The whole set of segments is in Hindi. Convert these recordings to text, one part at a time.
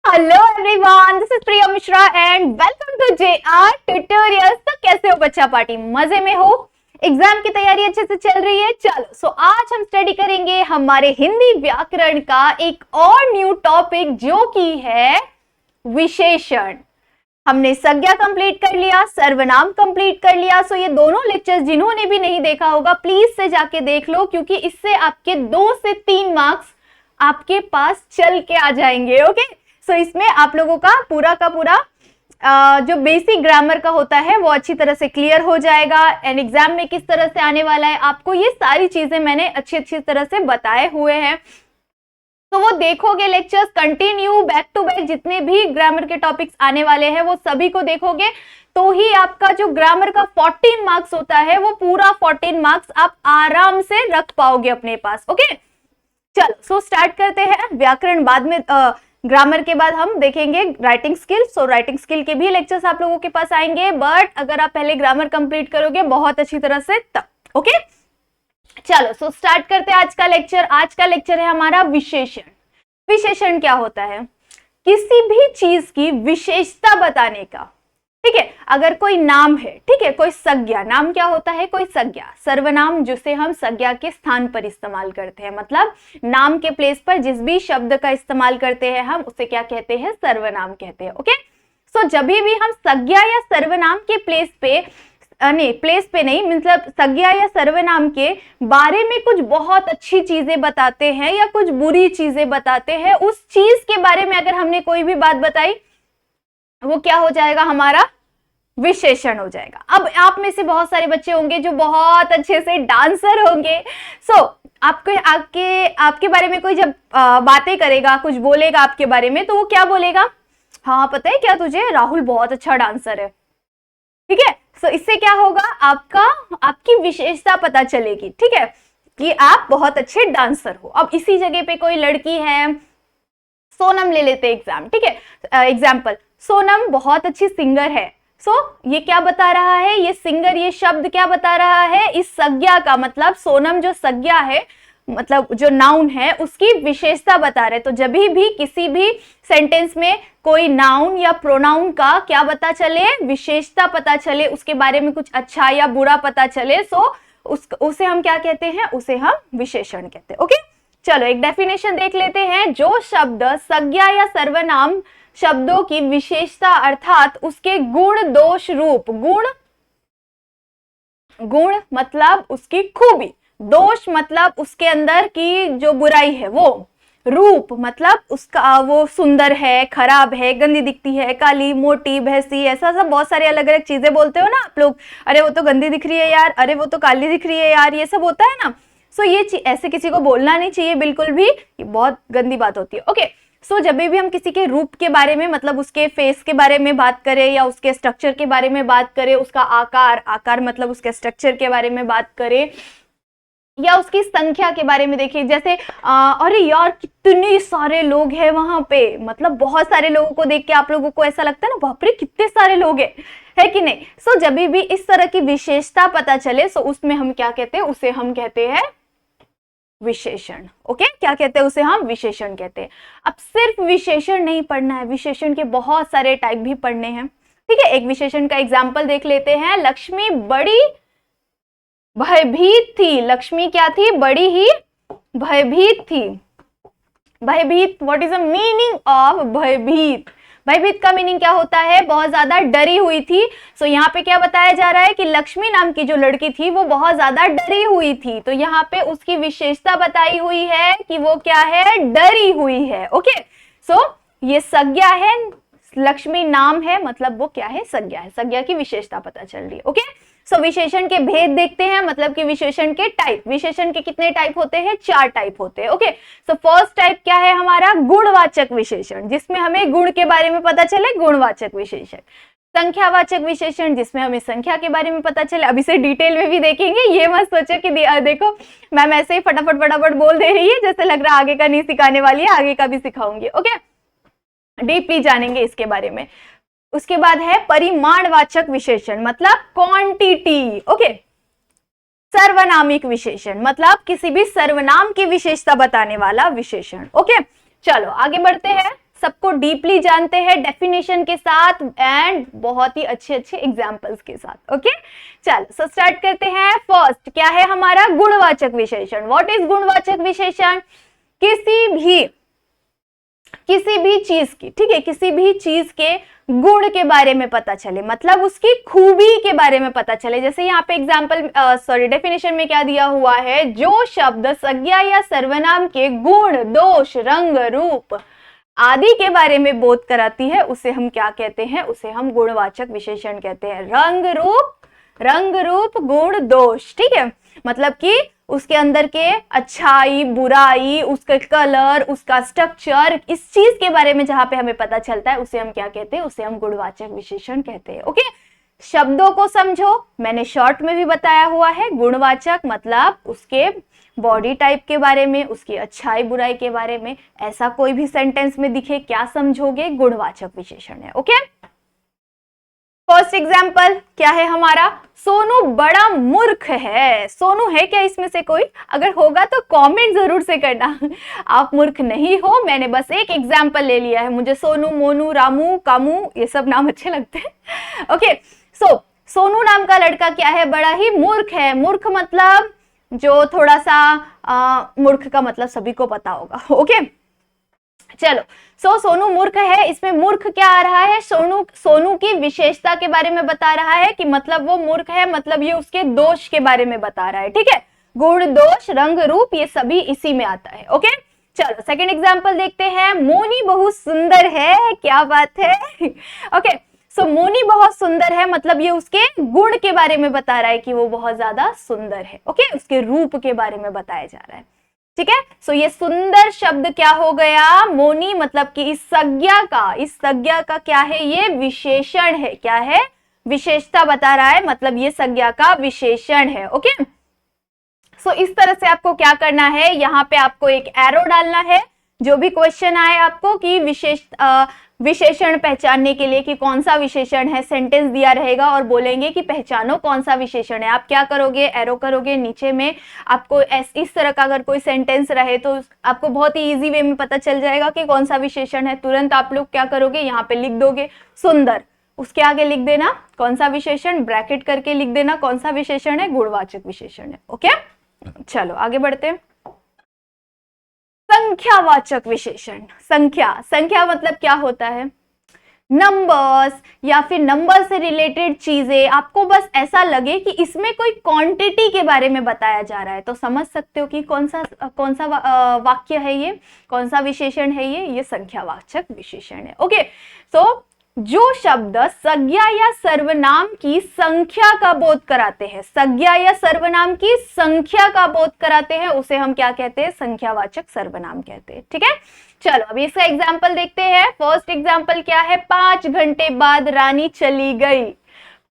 Hello everyone, this is Priya Mishra and welcome to JR tutorials. तो कैसे हो बच्चा पार्टी, मजे में हो? एग्जाम की तैयारी अच्छे से चल रही है? चलो आज हम स्टडी करेंगे हमारे हिंदी व्याकरण का एक और न्यू टॉपिक जो कि है विशेषण। हमने संज्ञा कंप्लीट कर लिया, सर्वनाम कंप्लीट कर लिया। सो ये दोनों लेक्चर्स जिन्होंने भी नहीं देखा होगा प्लीज से जाके देख लो, क्योंकि इससे आपके 2 से 3 मार्क्स आपके पास चल के आ जाएंगे। ओके, सो इसमें आप लोगों का पूरा जो बेसिक ग्रामर का होता है वो अच्छी तरह से क्लियर हो जाएगा। एंड एग्जाम में किस तरह से आने वाला है आपको ये सारी चीजें मैंने अच्छी तरह से बताए हुए हैं। तो वो देखोगे lectures continue back to back, जितने भी ग्रामर के टॉपिक्स आने वाले हैं वो सभी को देखोगे तो ही आपका जो ग्रामर का 14 मार्क्स होता है वो पूरा 14 मार्क्स आप आराम से रख पाओगे अपने पास। ओके चलो स्टार्ट करते हैं। व्याकरण बाद में, ग्रामर के बाद हम देखेंगे writing skill. So writing skill के भी लेक्चर्स आप लोगों के पास आएंगे, बट अगर आप पहले ग्रामर कंप्लीट करोगे बहुत अच्छी तरह से तब। ओके चलो स्टार्ट करते हैं आज का लेक्चर। आज का लेक्चर है हमारा विशेषण। विशेषण क्या होता है? किसी भी चीज की विशेषता बताने का। ठीक है, अगर कोई नाम है, ठीक है, कोई संज्ञा, नाम क्या होता है? कोई संज्ञा, सर्वनाम जिसे हम संज्ञा के स्थान पर इस्तेमाल करते हैं, मतलब नाम के प्लेस पर जिस भी शब्द का इस्तेमाल करते हैं हम उसे क्या कहते हैं? सर्वनाम कहते हैं। ओके सो जब भी हम संज्ञा या सर्वनाम के प्लेस पे नहीं, मतलब संज्ञा या सर्वनाम के बारे में कुछ बहुत अच्छी चीजें बताते हैं या कुछ बुरी चीजें बताते हैं, उस चीज के बारे में अगर हमने कोई भी बात बताई वो क्या हो जाएगा? हमारा विशेषण हो जाएगा। अब आप में से बहुत सारे बच्चे होंगे जो बहुत अच्छे से डांसर होंगे। आपके बारे में कोई जब बातें करेगा, कुछ बोलेगा आपके बारे में, तो वो क्या बोलेगा? हाँ पता है क्या तुझे, राहुल बहुत अच्छा डांसर है। ठीक है, इससे क्या होगा? आपकी विशेषता पता चलेगी। ठीक है, कि आप बहुत अच्छे डांसर हो। अब इसी जगह पे कोई लड़की है, सोनम ले लेते एग्जाम, ठीक है, एग्जाम्पल, सोनम बहुत अच्छी सिंगर है। ये क्या बता रहा है? ये सिंगर, ये शब्द क्या बता रहा है? इस संज्ञा का, मतलब सोनम जो संज्ञा है, मतलब जो नाउन है, उसकी विशेषता बता रहे। तो जब भी किसी भी सेंटेंस में कोई नाउन या प्रोनाउन का क्या पता चले? विशेषता पता चले, उसके बारे में कुछ अच्छा या बुरा पता चले, उसे हम क्या कहते हैं? उसे हम विशेषण कहते हैं। ओके चलो एक डेफिनेशन देख लेते हैं। जो शब्द संज्ञा या सर्वनाम शब्दों की विशेषता अर्थात उसके गुण दोष रूप, गुण मतलब उसकी खूबी, दोष मतलब उसके अंदर की जो बुराई है वो, रूप मतलब उसका वो सुंदर है, खराब है, गंदी दिखती है, काली, मोटी, भैंसी, ऐसा सब बहुत सारे अलग अलग चीजें बोलते हो ना आप लोग। अरे वो तो गंदी दिख रही है यार, अरे वो तो काली दिख रही है यार, ये सब होता है ना। ये ऐसे किसी को बोलना नहीं चाहिए बिल्कुल भी, ये बहुत गंदी बात होती है। ओके जब भी हम किसी के रूप के बारे में, मतलब उसके फेस के बारे में बात करें या उसके स्ट्रक्चर के बारे में बात करें, उसका आकार मतलब उसके स्ट्रक्चर के बारे में बात करें, या उसकी संख्या के बारे में देखिए, जैसे अरे यार कितने सारे लोग हैं वहां पे, मतलब बहुत सारे लोगों को देख के आप लोगों को ऐसा लगता है ना, बाप रे कितने सारे लोग हैं, है कि नहीं? जब भी इस तरह की विशेषता पता चले उसमें हम क्या कहते हैं? उसे हम कहते हैं विशेषण। ओके क्या कहते हैं? उसे हम विशेषण कहते हैं। अब सिर्फ विशेषण नहीं पढ़ना है, विशेषण के बहुत सारे टाइप भी पढ़ने हैं। ठीक है, एक विशेषण का एग्जाम्पल देख लेते हैं। लक्ष्मी बड़ी भयभीत थी। लक्ष्मी क्या थी? बड़ी ही भयभीत थी। भयभीत, what is the meaning of भयभीत? भयभीत का मीनिंग क्या होता है? बहुत ज्यादा डरी हुई थी। यहाँ पे क्या बताया जा रहा है कि लक्ष्मी नाम की जो लड़की थी वो बहुत ज्यादा डरी हुई थी। तो यहाँ पे उसकी विशेषता बताई हुई है कि वो क्या है? डरी हुई है। ओके ये संज्ञा है, लक्ष्मी नाम है, मतलब वो क्या है? संज्ञा है। संज्ञा की विशेषता पता चल रही है। ओके विशेषण के भेद देखते हैं, मतलब कि विशेषण के टाइप। विशेषण के कितने टाइप होते हैं? 4 टाइप होते हैं। ओके फर्स्ट टाइप क्या है हमारा? गुणवाचक विशेषण, जिसमें हमें गुण के बारे में पता चले, गुणवाचक विशेषण। संख्यावाचक विशेषण, जिसमें हमें संख्या के बारे में पता चले। अब इसे डिटेल में भी देखेंगे, ये मत सोचो कि देखो मैम ऐसे ही फटाफट बोल दे रही है, जैसे लग रहा है आगे का नहीं सिखाने वाली है, आगे का भी सिखाऊंगी। ओके डीपली जानेंगे इसके बारे में। उसके बाद है परिमाणवाचक विशेषण, मतलब क्वांटिटी। ओके सर्वनामिक विशेषण, मतलब किसी भी सर्वनाम की विशेषता बताने वाला विशेषण। ओके चलो आगे बढ़ते हैं। सबको डीपली जानते हैं डेफिनेशन के साथ एंड बहुत ही अच्छे अच्छे एग्जाम्पल्स के साथ। ओके चलो सो स्टार्ट करते हैं। फर्स्ट क्या है हमारा गुणवाचक विशेषण। व्हाट इज गुणवाचक विशेषण? किसी भी चीज की, ठीक है, किसी भी चीज के गुण के बारे में पता चले, मतलब उसकी खूबी के बारे में पता चले। जैसे यहाँ पे एग्जाम्पल डेफिनेशन में क्या दिया हुआ है, जो शब्द संज्ञा या सर्वनाम के गुण, दोष, रंग, रूप आदि के बारे में बोध कराती है उसे हम क्या कहते हैं? उसे हम गुणवाचक विशेषण कहते हैं। रंग रूप गुण दोष, ठीक है, मतलब कि उसके अंदर के अच्छाई बुराई, उसका कलर, उसका स्ट्रक्चर, इस चीज के बारे में जहां पे हमें पता चलता है उसे हम क्या कहते हैं? उसे हम गुणवाचक विशेषण कहते हैं। ओके शब्दों को समझो, मैंने शॉर्ट में भी बताया हुआ है। गुणवाचक मतलब उसके बॉडी टाइप के बारे में, उसकी अच्छाई बुराई के बारे में, ऐसा कोई भी सेंटेंस में दिखे क्या समझोगे? गुणवाचक विशेषण है। ओके फर्स्ट एग्जाम्पल क्या है हमारा? सोनू बड़ा मूर्ख है। सोनू है क्या इसमें से कोई? अगर होगा तो कमेंट जरूर से करना। आप मूर्ख नहीं हो, मैंने बस एक एग्जाम्पल ले लिया है। मुझे सोनू, मोनू, रामू, कामू ये सब नाम अच्छे लगते हैं। ओके सो सोनू नाम का लड़का क्या है? बड़ा ही मूर्ख है। मूर्ख मतलब जो थोड़ा सा मूर्ख का मतलब सभी को पता होगा। ओके चलो सोनू मूर्ख है, इसमें मूर्ख क्या आ रहा है? सोनू की विशेषता के बारे में बता रहा है कि मतलब वो मूर्ख है, मतलब ये उसके दोष के बारे में बता रहा है। ठीक है, गुण, दोष, रंग, रूप ये सभी इसी में आता है। ओके चलो सेकंड एग्जांपल देखते हैं। मोनी बहुत सुंदर है। क्या बात है। ओके सो मोनी बहुत सुंदर है, मतलब ये उसके गुण के बारे में बता रहा है कि वो बहुत ज्यादा सुंदर है। ओके उसके रूप के बारे में बताया जा रहा है। ठीक है सो ये सुंदर शब्द क्या हो गया? मोनी मतलब कि इस संज्ञा का क्या है? ये विशेषण है। क्या है? विशेषता बता रहा है, मतलब ये संज्ञा का विशेषण है। ओके सो इस तरह से आपको क्या करना है, यहाँ पे आपको एक एरो डालना है। जो भी क्वेश्चन आए आपको कि विशेषण पहचानने के लिए कि कौन सा विशेषण है, सेंटेंस दिया रहेगा और बोलेंगे कि पहचानो कौन सा विशेषण है। आप क्या करोगे? एरो करोगे नीचे में। आपको इस तरह का अगर कोई सेंटेंस रहे तो आपको बहुत ही इजी वे में पता चल जाएगा कि कौन सा विशेषण है। तुरंत आप लोग क्या करोगे? यहाँ पे लिख दोगे सुंदर, उसके आगे लिख देना कौन सा विशेषण, ब्रैकेट करके लिख देना कौन सा विशेषण है, गुणवाचक विशेषण है। ओके चलो आगे बढ़ते हैं। संख्यावाचक विशेषण। संख्या मतलब क्या होता है? नंबर्स या फिर नंबर से रिलेटेड चीजें। आपको बस ऐसा लगे कि इसमें कोई क्वांटिटी के बारे में बताया जा रहा है तो समझ सकते हो कि कौन सा वाक्य है ये, कौन सा विशेषण है ये संख्यावाचक विशेषण है। ओके सो जो शब्द संज्ञा या सर्वनाम की संख्या का बोध कराते हैं, संज्ञा या सर्वनाम की संख्या का बोध कराते हैं, उसे हम क्या कहते हैं? संख्यावाचक सर्वनाम कहते हैं। ठीक है चलो अभी इसका एग्जाम्पल देखते हैं। फर्स्ट एग्जाम्पल क्या है? 5 घंटे बाद रानी चली गई।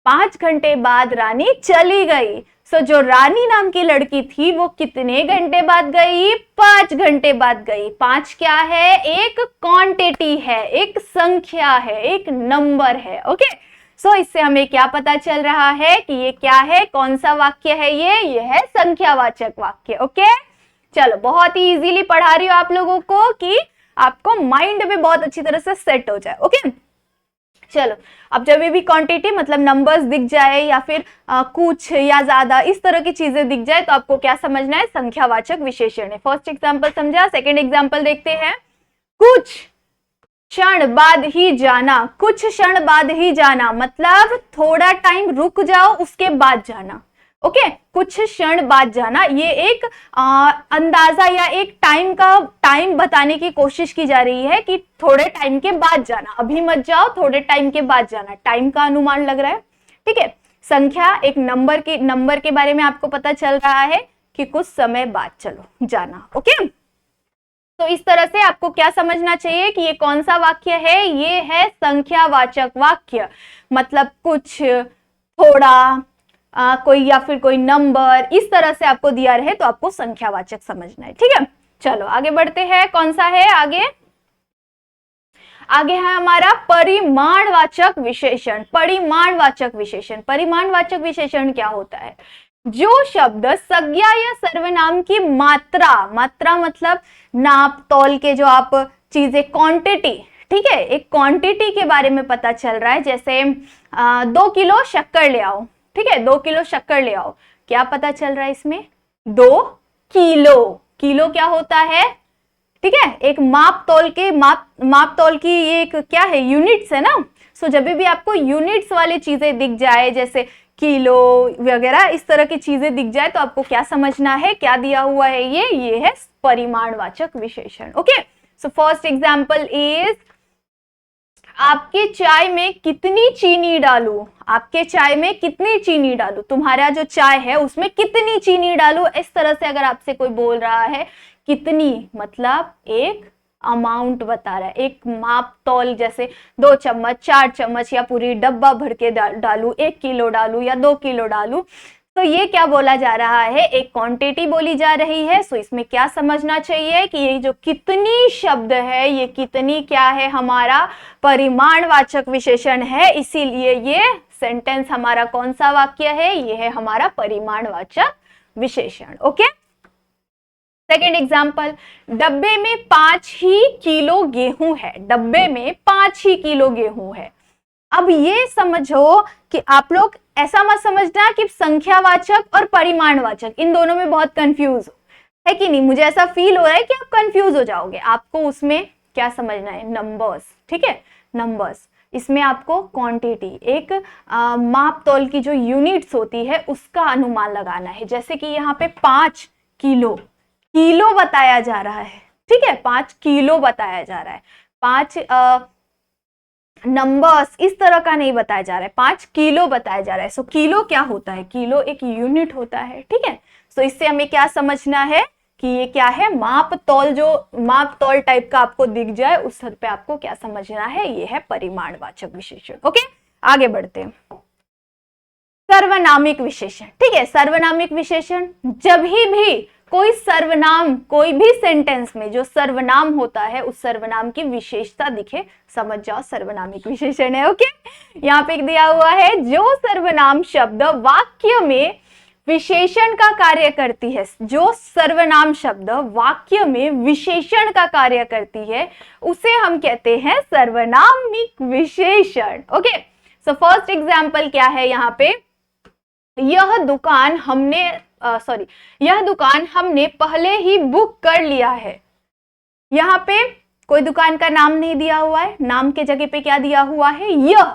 5 घंटे बाद रानी चली गई। सो जो रानी नाम की लड़की थी वो कितने घंटे बाद गई? 5 घंटे बाद गई। 5 क्या है? एक क्वांटिटी है, एक संख्या है, एक नंबर है। ओके सो इससे हमें क्या पता चल रहा है कि ये क्या है? कौन सा वाक्य है ये है संख्यावाचक वाक्य। ओके चलो बहुत ही इजीली पढ़ा रही हूं आप लोगों को कि आपको माइंड में बहुत अच्छी तरह से सेट हो जाए। ओके चलो अब जब भी क्वांटिटी मतलब नंबर्स दिख जाए या फिर कुछ या ज्यादा इस तरह की चीजें दिख जाए तो आपको क्या समझना है? संख्यावाचक विशेषण है। फर्स्ट एग्जांपल समझा, सेकंड एग्जांपल देखते हैं। कुछ क्षण बाद ही जाना। कुछ क्षण बाद ही जाना मतलब थोड़ा टाइम रुक जाओ उसके बाद जाना। ओके कुछ क्षण बाद जाना, ये एक अंदाजा या एक टाइम बताने की कोशिश की जा रही है कि थोड़े टाइम के बाद जाना, अभी मत जाओ, थोड़े टाइम के बाद जाना, टाइम का अनुमान लग रहा है। ठीक है संख्या एक नंबर के बारे में आपको पता चल रहा है कि कुछ समय बाद चलो जाना। ओके तो इस तरह से आपको क्या समझना चाहिए कि ये कौन सा वाक्य है? ये है संख्यावाचक वाक्य, मतलब कुछ, थोड़ा, कोई या फिर कोई नंबर इस तरह से आपको दिया रहे तो आपको संख्यावाचक समझना है। ठीक है चलो आगे बढ़ते हैं। कौन सा है आगे है हमारा परिमाणवाचक विशेषण। परिमाणवाचक विशेषण क्या होता है? जो शब्द संज्ञा या सर्वनाम की मात्रा मतलब नाप तौल के जो आप चीजें क्वांटिटी, ठीक है, एक क्वांटिटी के बारे में पता चल रहा है, जैसे 2 किलो शक्कर ले आओ, ठीक है, 2 किलो शक्कर ले आओ, क्या पता चल रहा है इसमें, 2 किलो, किलो क्या होता है, ठीक है, एक माप तौल की ये एक क्या है, यूनिट्स है ना। सो जब भी आपको यूनिट्स वाली चीजें दिख जाए, जैसे किलो वगैरह इस तरह की चीजें दिख जाए, तो आपको क्या समझना है, क्या दिया हुआ है, ये है परिमाणवाचक विशेषण। Okay, so first example is, आपके चाय में कितनी चीनी डालूं, आपके चाय में कितनी चीनी डालूं, तुम्हारा जो चाय है उसमें कितनी चीनी डालूं, इस तरह से अगर आपसे कोई बोल रहा है, कितनी मतलब एक अमाउंट बता रहा है, एक माप तौल, जैसे 2 चम्मच 4 चम्मच या पूरी डब्बा भर के डालूं, 1 किलो डालूं या 2 किलो डालूं, तो ये क्या बोला जा रहा है, एक क्वांटिटी बोली जा रही है। सो इसमें क्या समझना चाहिए कि ये जो कितनी शब्द है, ये कितनी क्या है, हमारा परिमाणवाचक विशेषण है, इसीलिए ये सेंटेंस हमारा कौन सा वाक्य है, ये है हमारा परिमाणवाचक विशेषण। ओके, सेकेंड एग्जाम्पल, डब्बे में 5 ही किलो गेहूं है, डब्बे में 5 ही किलो गेहूं है। अब ये समझो कि आप लोग ऐसा मत समझना कि संख्यावाचक और परिमाणवाचक इन दोनों में बहुत कंफ्यूज है कि नहीं, मुझे ऐसा फील हो रहा है कि आप कंफ्यूज हो जाओगे। आपको उसमें क्या समझना है, नंबर्स, ठीक है, नंबर्स, इसमें आपको क्वांटिटी, एक माप तौल की जो यूनिट्स होती है उसका अनुमान लगाना है। जैसे कि यहाँ पे 5 किलो, किलो बताया जा रहा है, ठीक है, 5 किलो बताया जा रहा है, 5 नंबर्स इस तरह का नहीं बताया जा रहा है, 5 किलो बताया जा रहा है। सो किलो क्या होता है, किलो एक यूनिट होता है, ठीक है। सो इससे हमें क्या समझना है कि ये क्या है, माप तौल, जो माप तौल टाइप का आपको दिख जाए उस हद पे आपको क्या समझना है, ये है परिमाणवाचक विशेषण। ओके, आगे बढ़ते हैं। सर्वनामिक विशेषण, ठीक है, सर्वनामिक विशेषण, जब भी कोई सर्वनाम, कोई भी सेंटेंस में जो सर्वनाम होता है उस सर्वनाम की विशेषता दिखे, समझ जाओ सर्वनामिक विशेषण है। ओके, यहाँ पे दिया हुआ है, जो सर्वनाम शब्द वाक्य में विशेषण का कार्य करती है, जो सर्वनाम शब्द वाक्य में विशेषण का कार्य करती है उसे हम कहते हैं सर्वनामिक विशेषण। ओके, सो फर्स्ट एग्जाम्पल क्या है यहाँ पे, यह दुकान हमने पहले ही बुक कर लिया है। यहाँ पे कोई दुकान का नाम नहीं दिया हुआ है, नाम के जगह पे क्या दिया हुआ है, यह,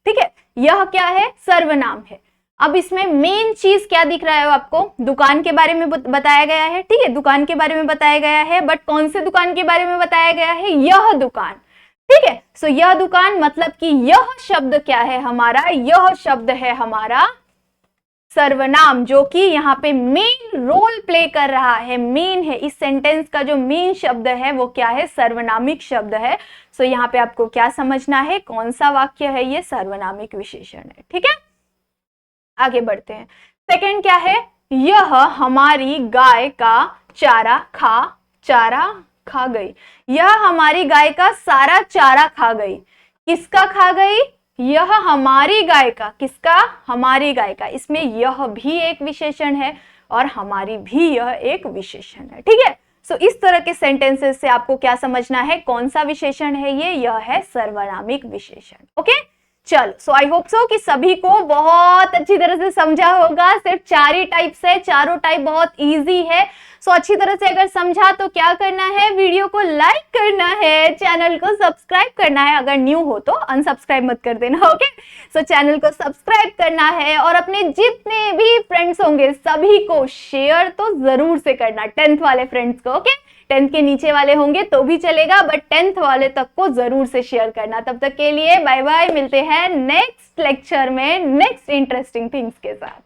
ठीक है, यह क्या है, सर्वनाम है। अब इसमें मेन चीज क्या दिख रहा है आपको, दुकान के बारे में बताया गया है, ठीक है, दुकान के बारे में बताया गया है, बट कौन से दुकान के बारे में बताया गया है, यह दुकान, ठीक है। सो यह दुकान मतलब कि यह शब्द क्या है हमारा, यह शब्द है हमारा सर्वनाम, जो कि यहाँ पे मेन रोल प्ले कर रहा है, मेन है, इस सेंटेंस का जो मेन शब्द है वो क्या है, सर्वनामिक शब्द है। सो यहाँ पे आपको क्या समझना है, कौन सा वाक्य है, ये सर्वनामिक विशेषण है, ठीक है। आगे बढ़ते हैं। सेकंड क्या है, यह हमारी गाय का चारा खा गई, यह हमारी गाय का सारा चारा खा गई, किसका खा गई, यह हमारी गाय का, किसका, हमारी गाय का, इसमें यह भी एक विशेषण है और हमारी भी यह एक विशेषण है, ठीक है। सो इस तरह के सेंटेंसेस से आपको क्या समझना है, कौन सा विशेषण है ये, यह है सर्वनामिक विशेषण। ओके, चलो, सो आई होप सो कि सभी को बहुत अच्छी तरह से समझा होगा। सिर्फ 4 ही टाइप्स है, चारों टाइप बहुत इजी है। सो अच्छी तरह से अगर समझा तो क्या करना है, वीडियो को लाइक करना है, चैनल को सब्सक्राइब करना है, अगर न्यू हो तो अनसब्सक्राइब मत कर देना। ओके, सो चैनल को सब्सक्राइब करना है और अपने जितने भी फ्रेंड्स होंगे सभी को शेयर तो जरूर से करना, 10th वाले फ्रेंड्स को। ओके, 10th के नीचे वाले होंगे तो भी चलेगा, बट 10th वाले तक को जरूर से शेयर करना। तब तक के लिए बाय बाय, मिलते हैं नेक्स्ट लेक्चर में नेक्स्ट इंटरेस्टिंग थिंग्स के साथ।